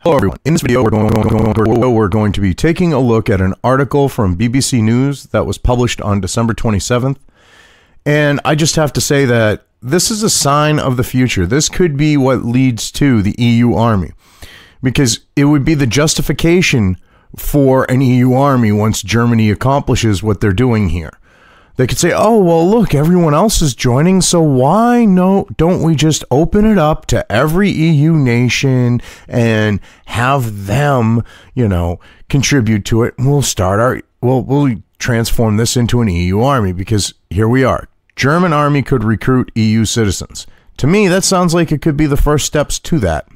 Hello everyone. In this video, we're going to be taking a look at an article from BBC News that was published on December 27th. And I just have to say that this is a sign of the future. This could be what leads to the EU army, because it would be the justification for an EU army once Germany accomplishes what they're doing here. They could say, oh, well, look, everyone else is joining, so why don't we just open it up to every EU nation and have them, contribute to it, and we'll transform this into an EU army, because here we are. German army could recruit EU citizens. To me, that sounds like it could be the first steps to that.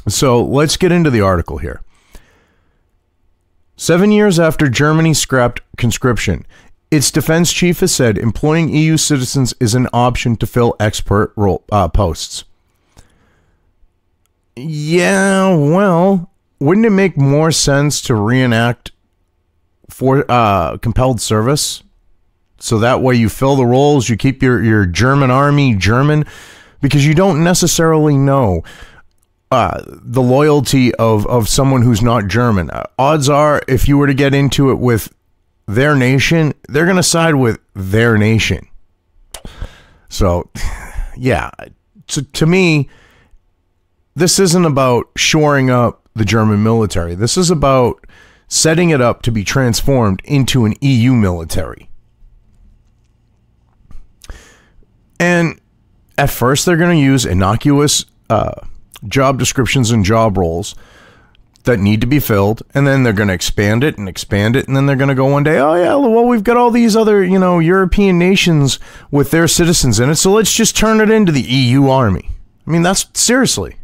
So let's get into the article here. 7 years after Germany scrapped conscription, its defense chief has said employing EU citizens is an option to fill expert posts. Yeah, well, wouldn't it make more sense to reenact for compelled service? So that way you fill the roles, you keep your German army German, because you don't necessarily know the loyalty of someone who's not German. Odds are, if you were to get into it with their nation, they're going to side with their nation. So, yeah. So, to me, this isn't about shoring up the German military. This is about setting it up to be transformed into an EU military. And at first, they're going to use innocuous job descriptions and job roles that need to be filled, and then they're going to expand it, and then they're going to go one day, oh yeah, well, we've got all these other, European nations with their citizens in it, so let's just turn it into the EU army. I mean, that's seriously.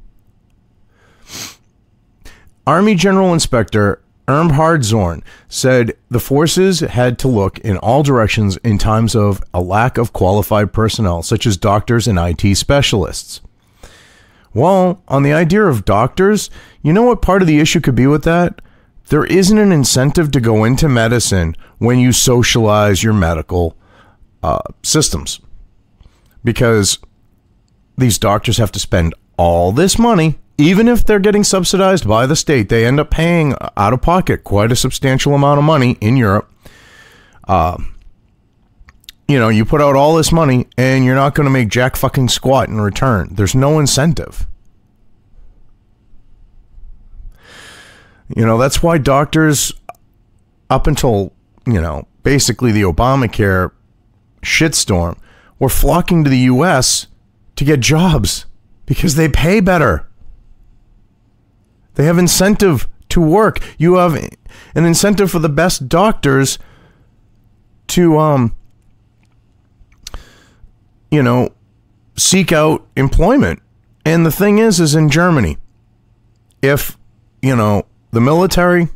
Army General Inspector Ermhard Zorn said the forces had to look in all directions in times of a lack of qualified personnel, such as doctors and IT specialists. Well, on the idea of doctors, you know what part of the issue could be with that? There isn't an incentive to go into medicine when you socialize your medical systems. Because these doctors have to spend all this money, even if they're getting subsidized by the state. They end up paying out of pocket quite a substantial amount of money in Europe. You put out all this money and you're not going to make jack fucking squat in return. There's no incentive. That's why doctors, up until, basically the Obamacare shitstorm, were flocking to the U.S. to get jobs because they pay better. They have incentive to work. You have an incentive for the best doctors to, seek out employment. And the thing is in Germany, if, the military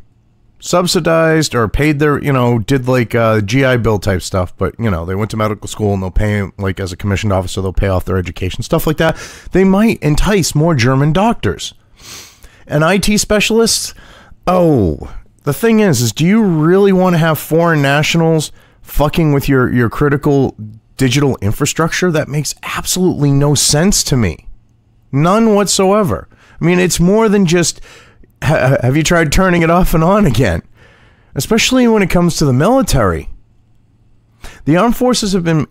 subsidized or paid their, did like GI Bill type stuff, but, they went to medical school and they'll pay, like as a commissioned officer, they'll pay off their education, stuff like that. They might entice more German doctors. And IT specialists, the thing is do you really want to have foreign nationals fucking with your critical digital infrastructure? That makes absolutely no sense to me. None whatsoever. I mean, it's more than just, have you tried turning it off and on again? Especially when it comes to the military. The armed forces have been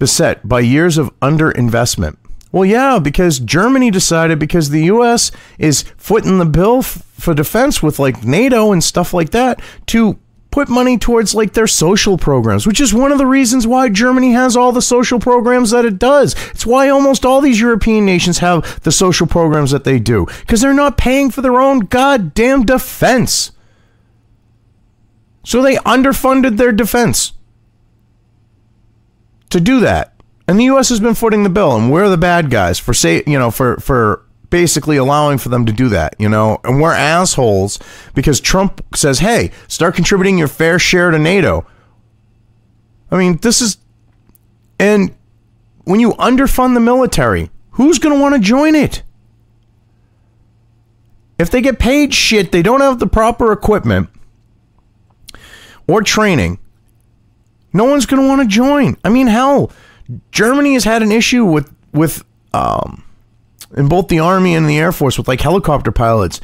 beset by years of underinvestment. Well, yeah, because Germany decided, because the U.S. is footing the bill for defense with like NATO and stuff like that, to put money towards like their social programs, which is one of the reasons why Germany has all the social programs that it does. It's why almost all these European nations have the social programs that they do, because they're not paying for their own goddamn defense. So they underfunded their defense to do that. And the U.S. has been footing the bill, and we're the bad guys for for basically allowing for them to do that, and we're assholes because Trump says, hey, start contributing your fair share to NATO. I mean, and when you underfund the military, who's going to want to join it? If they get paid shit, they don't have the proper equipment or training, no one's going to want to join. I mean, hell, Germany has had an issue with in both the Army and the Air Force with like helicopter pilots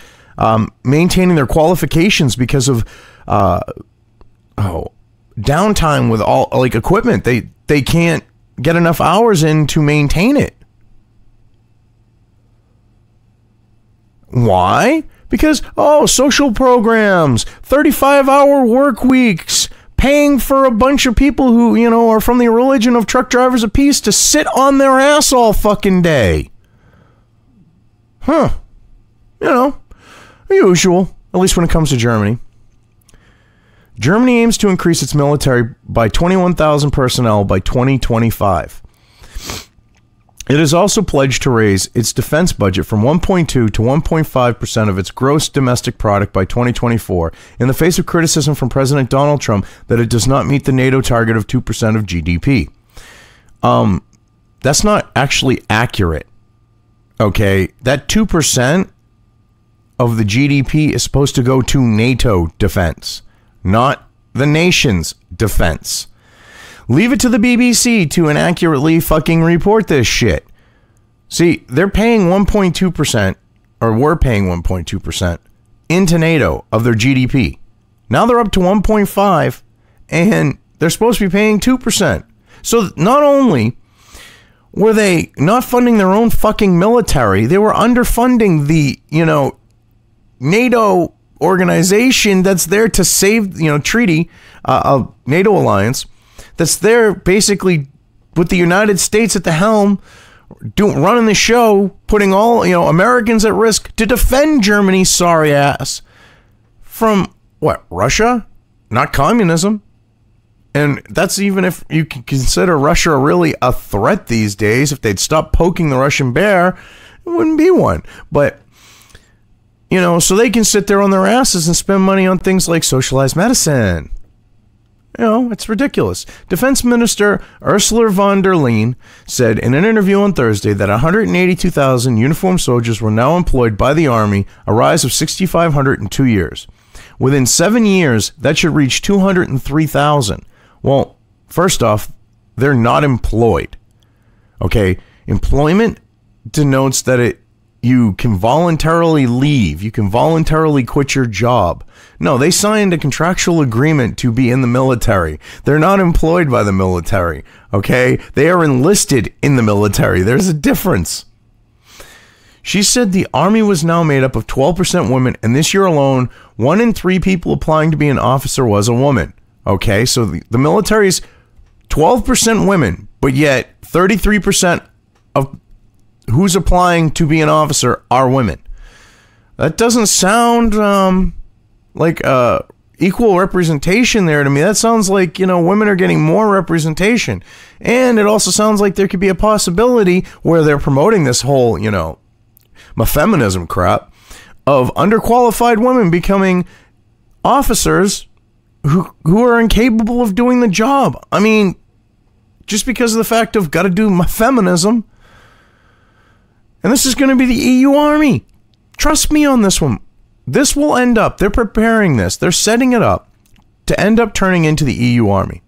maintaining their qualifications because of downtime with all like equipment. They can't get enough hours in to maintain it. Why? Because, social programs, 35-hour work weeks, paying for a bunch of people who, are from the religion of truck drivers apiece to sit on their ass all fucking day. Usual, at least when it comes to Germany. Germany aims to increase its military by 21,000 personnel by 2025. It has also pledged to raise its defense budget from 1.2 to 1.5% of its gross domestic product by 2024 in the face of criticism from President Donald Trump that it does not meet the NATO target of 2% of GDP. That's not actually accurate. Okay, that 2% of the GDP is supposed to go to NATO defense, not the nation's defense. Leave it to the BBC to inaccurately fucking report this shit. See, they're paying 1.2%, or were paying 1.2% into NATO of their GDP. Now they're up to 1.5, and they're supposed to be paying 2%. So not only were they not funding their own fucking military, they were underfunding the, NATO organization that's there to save, treaty of NATO alliance, that's there basically with the United States at the helm, running the show, putting all, Americans at risk to defend Germany's sorry ass from, Russia? Not communism. And that's even if you can consider Russia really a threat these days. If they'd stop poking the Russian bear, it wouldn't be one. But, so they can sit there on their asses and spend money on things like socialized medicine. It's ridiculous. Defense Minister Ursula von der Leyen said in an interview on Thursday that 182,000 uniformed soldiers were now employed by the Army, a rise of 6,500 in 2 years. Within 7 years, that should reach 203,000. Well, first off, they're not employed. Okay, employment denotes that you can voluntarily leave. You can voluntarily quit your job. No, they signed a contractual agreement to be in the military. They're not employed by the military, okay? They are enlisted in the military. There's a difference. She said the Army was now made up of 12% women, and this year alone, 1 in 3 people applying to be an officer was a woman. Okay, so the military is 12% women, but yet 33% of who's applying to be an officer are women. That doesn't sound like equal representation there to me. That sounds like, women are getting more representation. And it also sounds like there could be a possibility where they're promoting this whole, feminism crap of underqualified women becoming officers who are incapable of doing the job. I mean, just because of the fact of got to do feminism. And this is going to be the EU Army. Trust me on this one. This will end up, they're preparing this, they're setting it up to end up turning into the EU Army.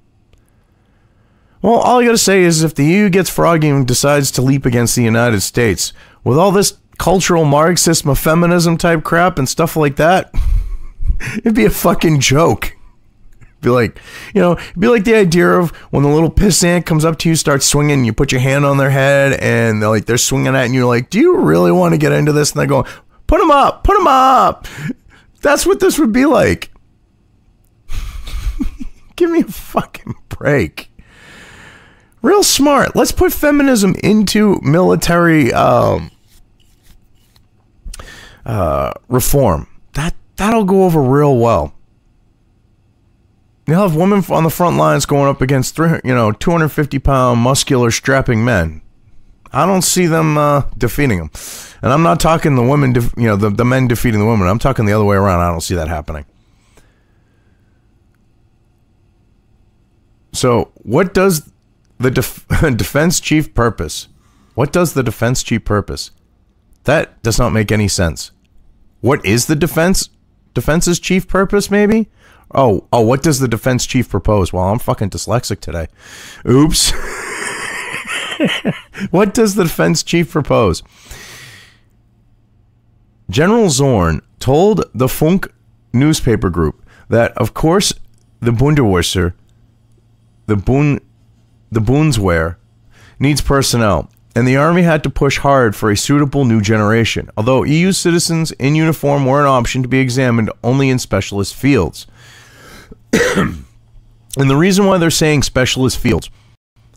Well, all I got to say is if the EU gets froggy and decides to leap against the United States, with all this cultural Marxist feminism type crap and stuff like that, it'd be a fucking joke. Be like, it'd be like the idea of when the little pissant comes up to you, starts swinging, you put your hand on their head, and they're swinging at it, and you're like, do you really want to get into this? And they go, put them up, put them up. That's what this would be like. Give me a fucking break. Real smart. Let's put feminism into military reform. That'll go over real well. You'll have women on the front lines going up against 250-pound muscular strapping men. I don't see them defeating them. And I'm not talking the women, the men defeating the women. I'm talking the other way around. I don't see that happening. So, what does the defense chief purpose? What does the defense chief purpose? That does not make any sense. What is the defense's chief purpose, maybe? Oh, what does the defense chief propose? Well, I'm fucking dyslexic today. Oops. What does the defense chief propose? General Zorn told the Funk newspaper group that, of course, the Bundeswehr, the Bundeswehr, needs personnel, and the army had to push hard for a suitable new generation, although EU citizens in uniform were an option to be examined only in specialist fields. And the reason why they're saying specialist fields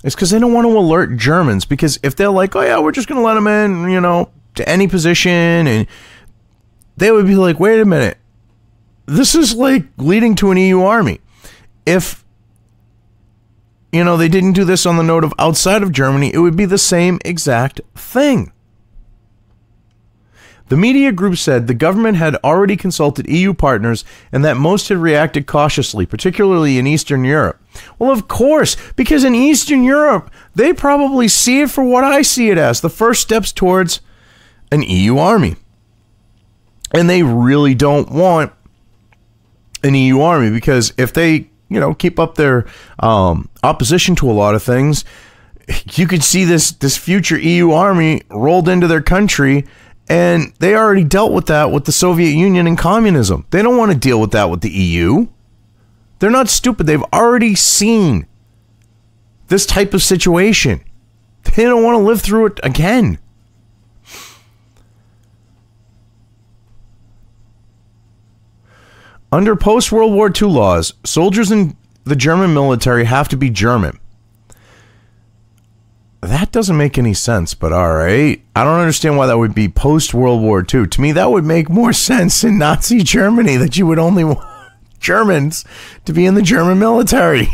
is because they don't want to alert Germans, because if they're like, oh yeah, we're just going to let them in, you know, to any position, and they would be like, wait a minute, this is like leading to an EU army. If, you know, they didn't do this on the note of outside of Germany, it would be the same exact thing. The media group said the government had already consulted EU partners and that most had reacted cautiously, particularly in Eastern Europe. Well, of course, because in Eastern Europe, they probably see it for what I see it as, the first steps towards an EU army. And they really don't want an EU army, because if they, you know, keep up their opposition to a lot of things, you could see this future EU army rolled into their country. And they already dealt with that with the Soviet Union and communism. They don't want to deal with that with the EU. They're not stupid. They've already seen this type of situation. They don't want to live through it again. Under post-World War II laws, soldiers in the German military have to be German. That doesn't make any sense, but all right. I don't understand why that would be post-World War II. To me, that would make more sense in Nazi Germany, that you would only want Germans to be in the German military.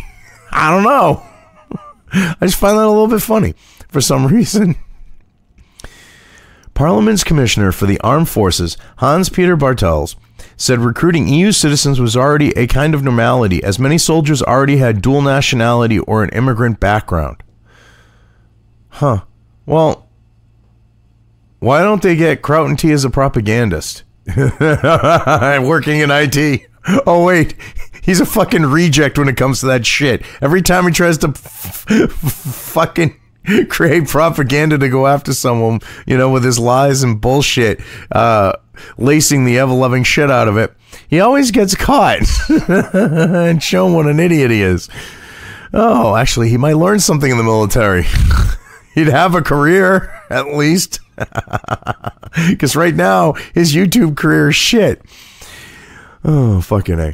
I don't know. I just find that a little bit funny for some reason. Parliament's Commissioner for the Armed Forces, Hans-Peter Bartels, said recruiting EU citizens was already a kind of normality, as many soldiers already had dual nationality or an immigrant background. Huh. Well, why don't they get Crout & T as a propagandist? Working in IT. Oh, wait. He's a fucking reject when it comes to that shit. Every time he tries to fucking create propaganda to go after someone, you know, with his lies and bullshit, lacing the ever-loving shit out of it, he always gets caught and shown what an idiot he is. Oh, actually, he might learn something in the military. He'd have a career, at least. Because right now, his YouTube career is shit. Oh, fucking A.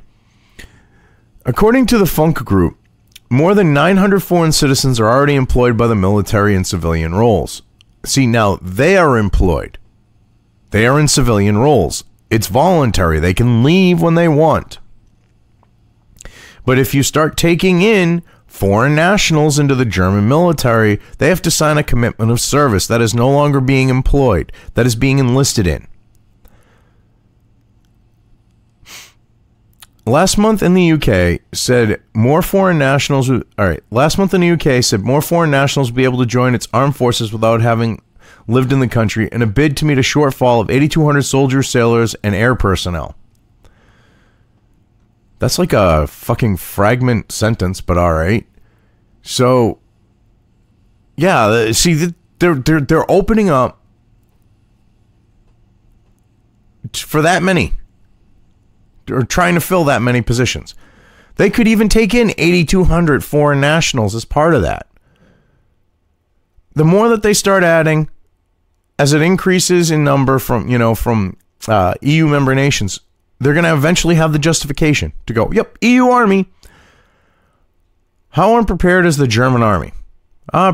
According to the Funk Group, more than 900 foreign citizens are already employed by the military in civilian roles. See, now, they are employed. They are in civilian roles. It's voluntary. They can leave when they want. But if you start taking in foreign nationals into the German military, they have to sign a commitment of service. That is no longer being employed. That is being enlisted in. Last month in the UK said more foreign nationals would, last month in the UK said more foreign nationals would be able to join its armed forces without having lived in the country, in a bid to meet a shortfall of 8,200 soldiers, sailors, and air personnel. That's like a fucking fragment sentence, but all right. So, yeah, see, they're opening up for that many, or trying to fill that many positions. They could even take in 8,200 foreign nationals as part of that. The more that they start adding, as it increases in number from EU member nations, they're going to eventually have the justification to go, yep, EU army. How unprepared is the German army?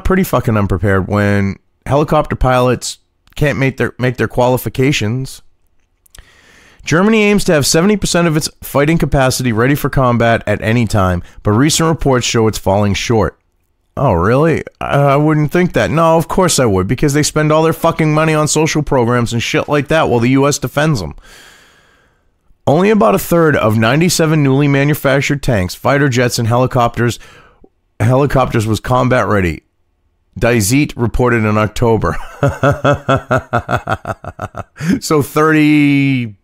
Pretty fucking unprepared when helicopter pilots can't make their qualifications. Germany aims to have 70% of its fighting capacity ready for combat at any time, but recent reports show it's falling short. Oh, really? I wouldn't think that. No, of course I would, because they spend all their fucking money on social programs and shit like that while the U.S. defends them. Only about a third of 97 newly manufactured tanks, fighter jets, and helicopters was combat ready. Die Zeit reported in October. So 32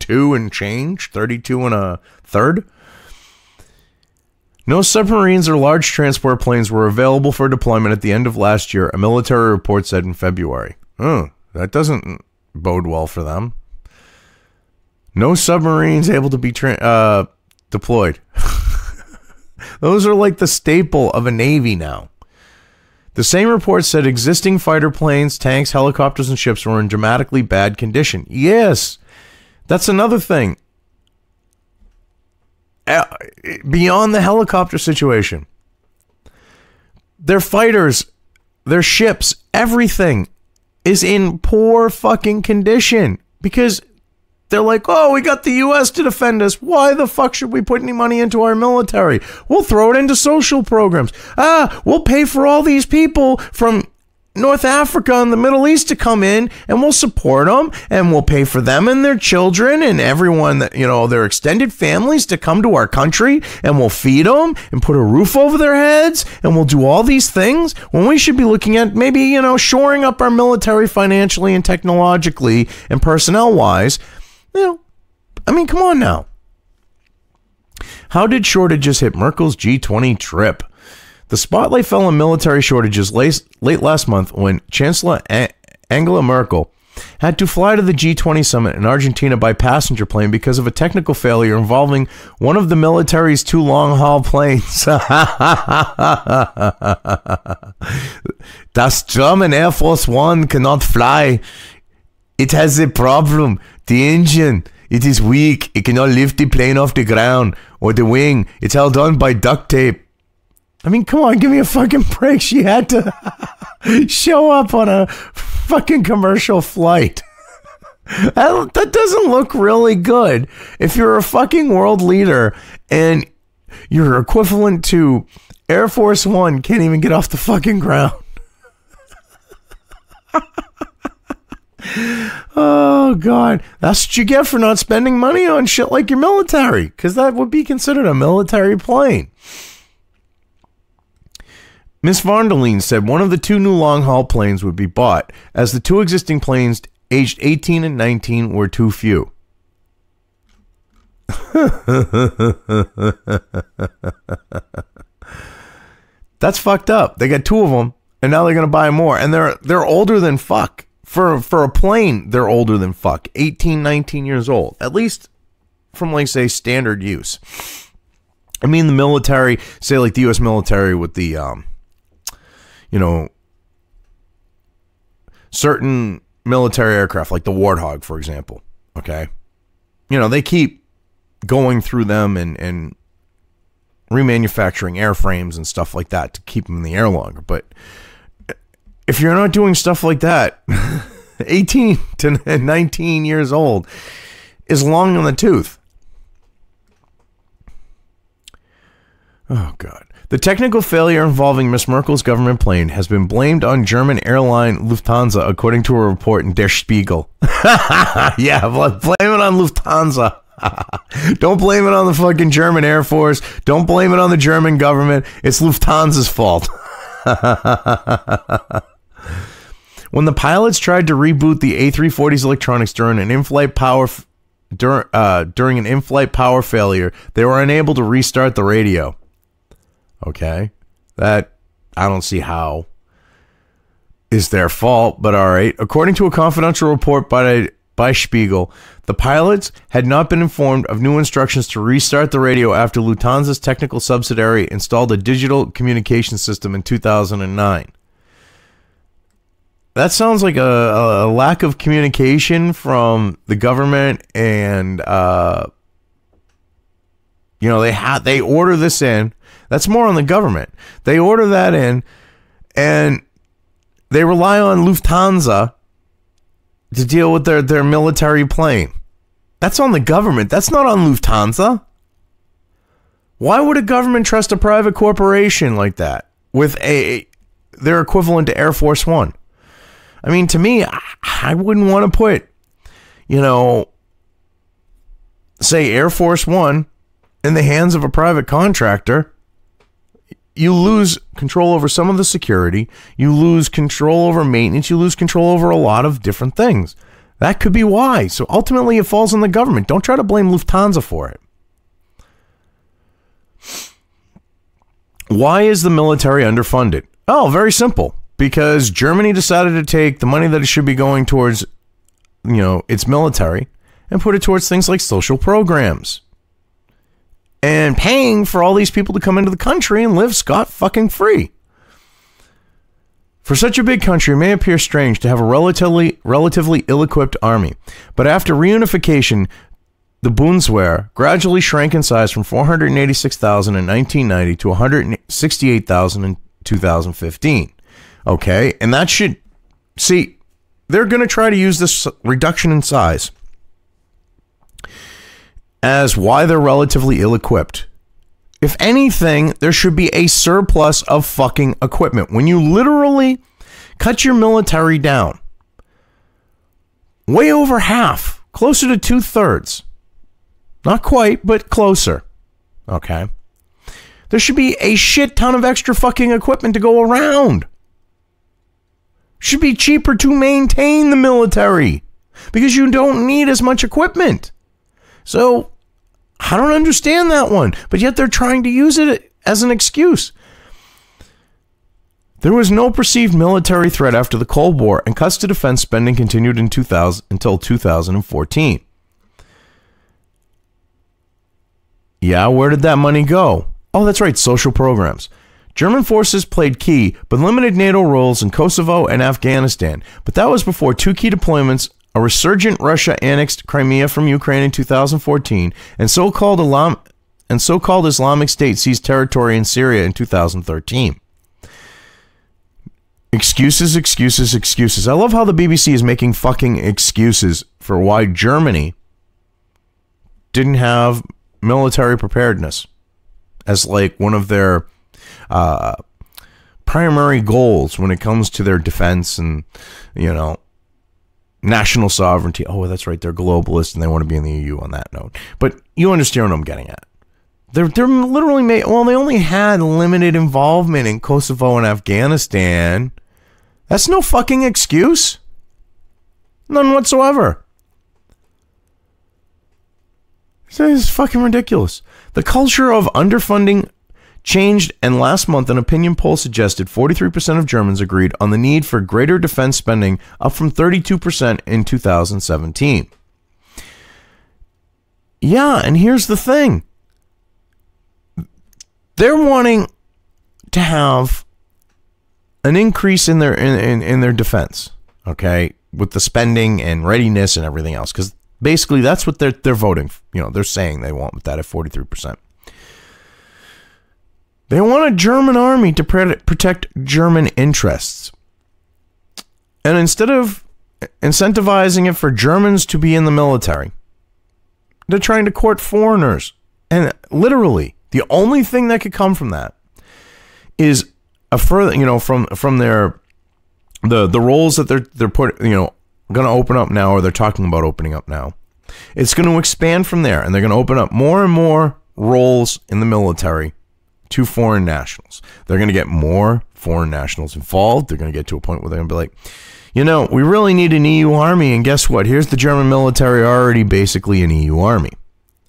and change? 32 and a third? No submarines or large transport planes were available for deployment at the end of last year, a military report said in February. That doesn't bode well for them. No submarines able to be deployed. Those are like the staple of a Navy now. The same report said existing fighter planes, tanks, helicopters, and ships were in dramatically bad condition. Yes, that's another thing. Beyond the helicopter situation, their fighters, their ships, everything is in poor fucking condition because they're like, oh, we got the U.S. to defend us. Why the fuck should we put any money into our military? We'll throw it into social programs. We'll pay for all these people from North Africa and the Middle East to come in, and we'll support them, and we'll pay for them and their children and everyone that, their extended families to come to our country, and we'll feed them and put a roof over their heads, and we'll do all these things when we should be looking at maybe, shoring up our military financially and technologically and personnel-wise. Come on now. How did shortages hit Merkel's G20 trip? The spotlight fell on military shortages late last month when Chancellor Angela Merkel had to fly to the G20 summit in Argentina by passenger plane because of a technical failure involving one of the military's 2 long-haul planes. Das German Air Force One cannot fly. It has a problem. The engine, it is weak. It cannot lift the plane off the ground or the wing. It's held on by duct tape. Come on, give me a fucking break. She had to show up on a fucking commercial flight. That doesn't look really good. If you're a fucking world leader and your equivalent to Air Force One can't even get off the fucking ground. Oh, God. That's what you get for not spending money on shit like your military, because that would be considered a military plane. Miss von der Leyen said one of the 2 new long-haul planes would be bought, as the 2 existing planes aged 18 and 19 were too few. That's fucked up. They got 2 of them, and now they're going to buy more. And they're older than fuck. For a plane, they're older than fuck. 18, 19 years old. At least from, like, say, standard use. The military, say, like the U.S. military with the, certain military aircraft, like the Warthog, for example, okay? They keep going through them and remanufacturing airframes and stuff like that to keep them in the air longer. But if you're not doing stuff like that, 18 to 19 years old is long in the tooth. Oh, God. The technical failure involving Miss Merkel's government plane has been blamed on German airline Lufthansa, according to a report in Der Spiegel. Yeah, blame it on Lufthansa. Don't blame it on the fucking German Air Force. Don't blame it on the German government. It's Lufthansa's fault. When the pilots tried to reboot the A340's electronics during an in-flight power failure, they were unable to restart the radio. Okay, that I don't see how is their fault, but all right. According to a confidential report by Spiegel, the pilots had not been informed of new instructions to restart the radio after Lufthansa's technical subsidiary installed a digital communication system in 2009. That sounds like a lack of communication from the government, and they order this in. That's more on the government. They order that in, and they rely on Lufthansa to deal with their military plane. That's on the government. That's not on Lufthansa. Why would a government trust a private corporation like that with their equivalent to Air Force One? To me, I wouldn't want to put, say Air Force One in the hands of a private contractor. You lose control over some of the security. You lose control over maintenance. You lose control over a lot of different things. That could be why. So ultimately, it falls on the government. Don't try to blame Lufthansa for it. Why is the military underfunded? Oh, very simple. Because Germany decided to take the money that it should be going towards its military and put it towards things like social programs and paying for all these people to come into the country and live scot-fucking-free. For such a big country, it may appear strange to have a relatively ill-equipped army, but after reunification, the Bundeswehr gradually shrank in size from 486,000 in 1990 to 168,000 in 2015. Okay, and that should... See, they're going to try to use this reduction in size as why they're relatively ill-equipped. If anything, there should be a surplus of fucking equipment. When you literally cut your military down, way over half, closer to 2/3. Not quite, but closer. Okay. There should be a shit ton of extra fucking equipment to go around. Should be cheaper to maintain the military because you don't need as much equipment. So, I don't understand that one, but yet they're trying to use it as an excuse. There was no perceived military threat after the Cold War, and cuts to defense spending continued in 2000 until 2014. Yeah, where did that money go? Oh, that's right, social programs. German forces played key but limited NATO roles in Kosovo and Afghanistan, but that was before two key deployments. A resurgent Russia annexed Crimea from Ukraine in 2014, and so-called Islamic State seized territory in Syria in 2013. Excuses, excuses, excuses. I love how the BBC is making fucking excuses for why Germany didn't have military preparedness as like one of their primary goals when it comes to their defense and, national sovereignty. Oh, that's right. They're globalists and they want to be in the EU on that note. But you understand what I'm getting at. They're literally they only had limited involvement in Kosovo and Afghanistan. That's no fucking excuse. None whatsoever. This is fucking ridiculous. The culture of underfunding changed, and last month an opinion poll suggested 43% of Germans agreed on the need for greater defense spending, up from 32% in 2017. Yeah, and here's the thing. They're wanting to have an increase in their in their defense, okay, with the spending and readiness and everything else, because basically that's what they're voting. They're saying they want with that at 43%. They want a German army to protect German interests. And instead of incentivizing it for Germans to be in the military, they're trying to court foreigners. And literally, the only thing that could come from that is a further, from their the roles that they're going to open up now, or they're talking about opening up now. It's going to expand from there, and they're going to open up more and more roles in the military to foreign nationals. They're going to get more foreign nationals involved. They're going to get to a point where they're going to be like, we really need an EU army. And guess what? Here's the German military already basically an EU army.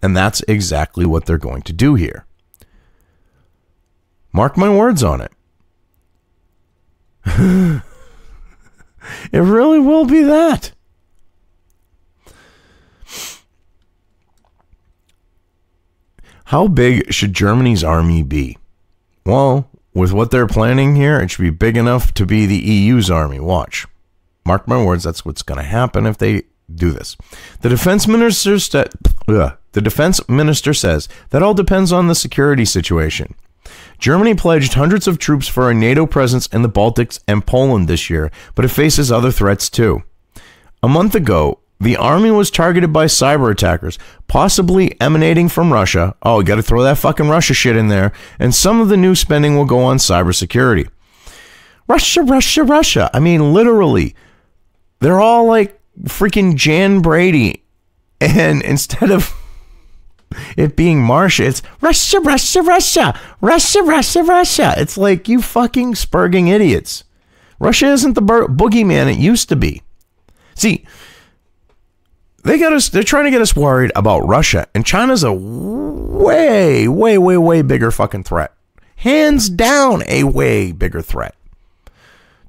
And that's exactly what they're going to do here. Mark my words on it. It really will be that. How big should Germany's army be? Well, with what they're planning here, it should be big enough to be the EU's army. Watch. Mark my words, that's what's going to happen if they do this. The defense minister says that all depends on the security situation. Germany pledged hundreds of troops for a NATO presence in the Baltics and Poland this year, but it faces other threats too. A month ago, the army was targeted by cyber attackers, possibly emanating from Russia. Oh, you got to throw that fucking Russia shit in there. And some of the new spending will go on cybersecurity. Russia, Russia, Russia. I mean, literally, they're all like freaking Jan Brady. And instead of it being Marsha, it's Russia, Russia, Russia, Russia, Russia, Russia. It's like, you fucking spurging idiots. Russia isn't the boogeyman it used to be. See, they're trying to get us worried about Russia, and China's a way, way, way, way bigger fucking threat. Hands down, a way bigger threat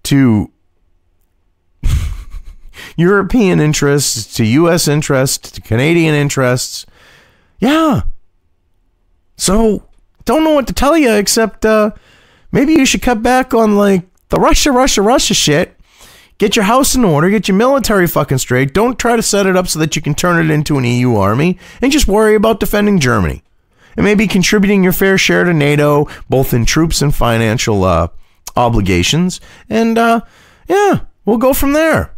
to European interests to U.S. interests to Canadian interests. Yeah. So, don't know what to tell you except maybe you should cut back on like the Russia shit. Get your house in order, get your military fucking straight. Don't try to set it up so that you can turn it into an EU army, and just worry about defending Germany. And maybe contributing your fair share to NATO, both in troops and financial obligations. And yeah, we'll go from there.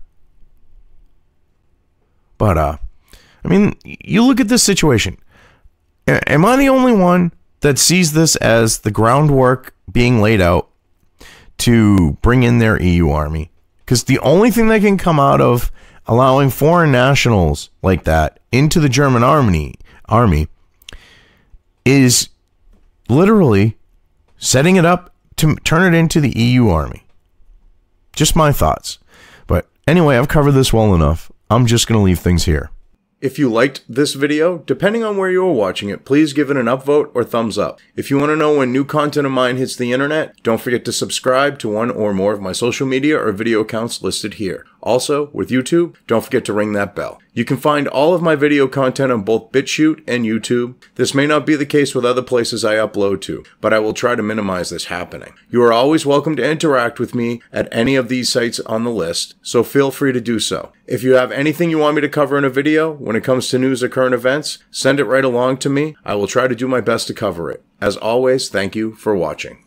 But I mean, you look at this situation. Am I the only one that sees this as the groundwork being laid out to bring in their EU army? Because the only thing that can come out of allowing foreign nationals like that into the German army is literally setting it up to turn it into the EU army. Just my thoughts. But anyway, I've covered this well enough. I'm just going to leave things here. If you liked this video, depending on where you are watching it, please give it an upvote or thumbs up. If you want to know when new content of mine hits the internet, don't forget to subscribe to one or more of my social media or video accounts listed here. Also, with YouTube, don't forget to ring that bell. You can find all of my video content on both BitChute and YouTube. This may not be the case with other places I upload to, but I will try to minimize this happening. You are always welcome to interact with me at any of these sites on the list, so feel free to do so. If you have anything you want me to cover in a video, when it comes to news or current events, send it right along to me. I will try to do my best to cover it. As always, thank you for watching.